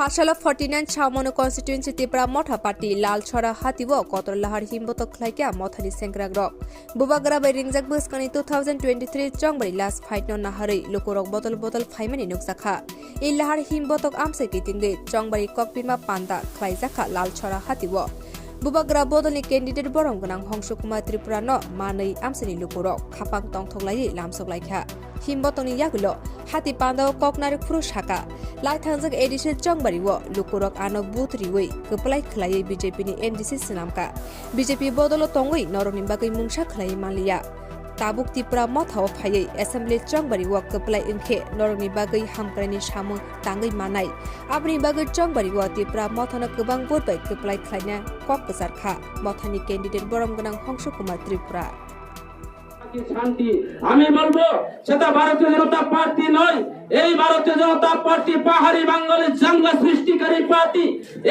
फाशाला 49 छामनो constituency Tipra मठा party लाल छरा हातिव कतरलाहार हिमबत खलाइका मथानि सेंग्राग्रक बुबाग्रा बै रिंगजाक बसकानि 2023 चंगबरी last fight न नाहारै लोकोरक बतल बतल फाइमानि नुकसाखा इ लाहार हिमबतक आमसे कितिंगे चंगबरी ककपिमा पान्दा खलाइजाखा लाल छरा हातिव बुबाग्रा बदलनि कैंडिडेट बरं गनां हंस कुमार त्रिपुरा न मानै आमसेनि लोकोरक खापां तंथगलायै लामसगलाइखा हिमबतनि यागुलो हाति पान्दाव ककनारि खुरु शाखा लाइथांजक एडिशन चंगबरीव लुकुरक आनो बुथरिवै कपलाय खलायै बीजेपी नि एमडीसी सिनामका बीजेपी बदलो तंगै नरनि बागै मुंसा खलायै मानलिया ताबुक तिप्रा मथाव फायै एसेम्बली चंगबरीव कपलाय इनखे नरनि बागै हामक्रायनि सामु तांगै मानाय आबनि बागै चंगबरीव तिप्रा मथाना गोबां बोरबाय कपलाय खलायना कक गजारखा मथानि कैंडिडेट बरम गनां हंस कुमार त्रिपुरा শান্তি আমি বলবো সেটা ভারতীয় জনতা পার্টি নয় এই ভারতীয় জনতা পার্টি পাহাড়ি বাঙালি দাঙ্গা সৃষ্টিকারী পার্টি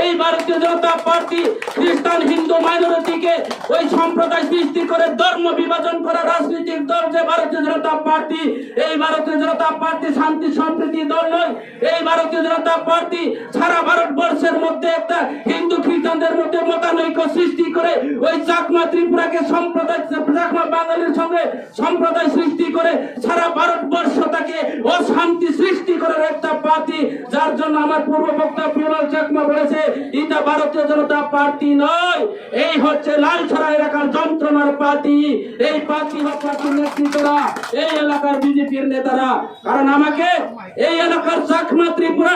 এই ভারতীয় জনতা পার্টি খ্রিস্টান হিন্দু মাইনরিটিকে ওই সম্প্রদায় সৃষ্টি করে ধর্ম বিভাজন করা রাজনৈতিক দল যে ভারতীয় জনতা পার্টি এই ভারতীয় জনতা পার্টি শান্তি সম্প্রীতি দল নয় এই ভারতীয় জনতা পার্টি সারা ভারতবর্ষের মধ্যে একটা হিন্দু খ্রিস্টানদের মধ্যে মতানৈক্য সৃষ্টি করে ওই চাকমা ত্রিপুরাকে সম্প্রদায় চাকমা বাঙালির সঙ্গে সম্প্রদায় সৃষ্টি করে সারা ভারতবর্ষটাকে অশান্তি সৃষ্টি করার একটা পার্টি যার জন্য আমার পূর্ব বক্তা পিওলাল চাকমা বলেছে এটা ভারতীয় জনতা পার্টি নয় এই হচ্ছে লালছড়া এলাকার যন্ত্রণার পার্টি এই পার্টি পার্টির নেতৃত্বরা এই এলাকার বিজেপির নেতারা কারণ আমাকে এই এলাকার চাকমা ত্রিপুরা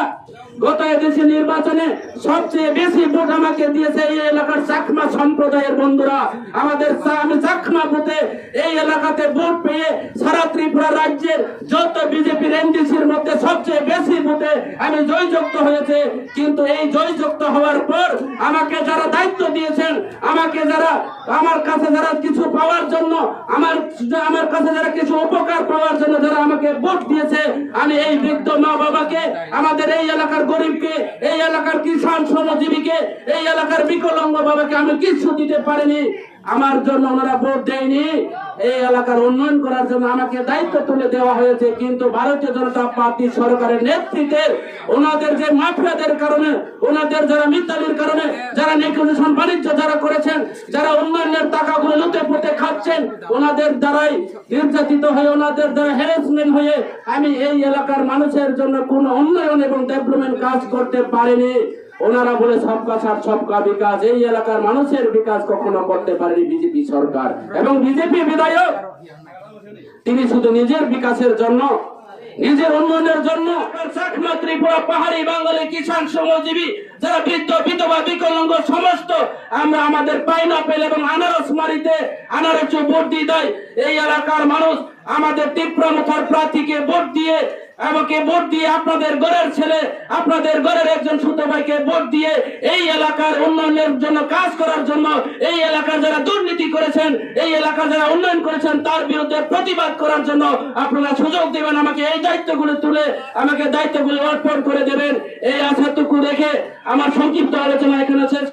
গত এদেশে নির্বাচনে সবচেয়ে বেশি ভোট আমাকে দিয়েছে এই এলাকার চাকমা সম্প্রদায়ের বন্ধুরা আমাদের আমি চাকমা বুথে এই এলাকাতে ভোট পেয়ে সারা ত্রিপুরা রাজ্যের যত বিজেপির এনডিসির মধ্যে সবচেয়ে বেশি ভোটে আমি জয়যুক্ত হয়েছে কিন্তু এই জয়যুক্ত হওয়ার পর আমাকে যারা দায়িত্ব দিয়েছেন আমাকে যারা আমার কাছে যারা কিছু পাওয়ার জন্য আমার কাছে যারা কিছু উপকার পাওয়ার জন্য যারা আমাকে ভোট দিয়েছে আমি এই বৃদ্ধ মা বাবাকে আমাদের এই এলাকার গরিবকে এই এলাকার কিষাণ শ্রমজীবীকে এই এলাকার বিকলাঙ্গ বাবাকে আমি কিছু দিতে পারিনি আমার জন্য ওনারা ভোট দেয়নি এই এলাকার উন্নয়ন করার জন্য আমাকে দায়িত্ব তুলে দেওয়া হয়েছে কিন্তু ভারতীয় জনতা পার্টি সরকারের নেতৃত্বে ওনাদের যে মাফিয়াদের কারণে ওনাদের যারা মিতালির কারণে যারা নেগোসিয়েশন বাণিজ্য যারা করেছেন যারা উন্নয়নের টাকাগুলো লুটে পুঁতে খাচ্ছেন ওনাদের দ্বারাই নির্যাতিত হয়ে ওনাদের দ্বারা হ্যারাসমেন্ট হয়ে আমি এই এলাকার মানুষের জন্য কোনো উন্নয়ন এবং ডেভেলপমেন্ট কাজ করতে পারিনি ওনারা বলে সবকা সাথ সবকা বিকাশ এই এলাকার মানুষের বিকাশ কখনো করতে পারেনি বিজেপি সরকার এবং বিজেপি বিধায়ক তিনি শুধু নিজের বিকাশের জন্য নিজের উন্নয়নের জন্য চাকমা ত্রিপুরা পাহাড়ি বাঙালি কিষাণ শ্রমজীবী যারা বৃদ্ধ বিধবা বিকলাঙ্গ সমস্ত আমরা আমাদের পাইনা পেল এবং আনারসমারিতে আনারস ভোট দিয়ে দেয় এই এলাকার মানুষ আমাদের তীব্রমথার প্রার্থীকে ভোট দিয়ে আমাকে ভোট দিয়ে আপনাদের ঘরের ছেলে আপনাদের ঘরের একজন ছোট ভাইকে ভোট দিয়ে এই এলাকার উন্নয়নের জন্য কাজ করার জন্য এই এলাকার যারা দুর্নীতি করেছেন এই এলাকার যারা উন্নয়ন করেছেন তার বিরুদ্ধে প্রতিবাদ করার জন্য আপনারা সুযোগ দেবেন আমাকে এই দায়িত্বগুলো তুলে আমাকে দায়িত্বগুলো অর্পণ করে দেবেন এই আশাটুকু রেখে আমার সংক্ষিপ্ত আলোচনা এখানে শেষ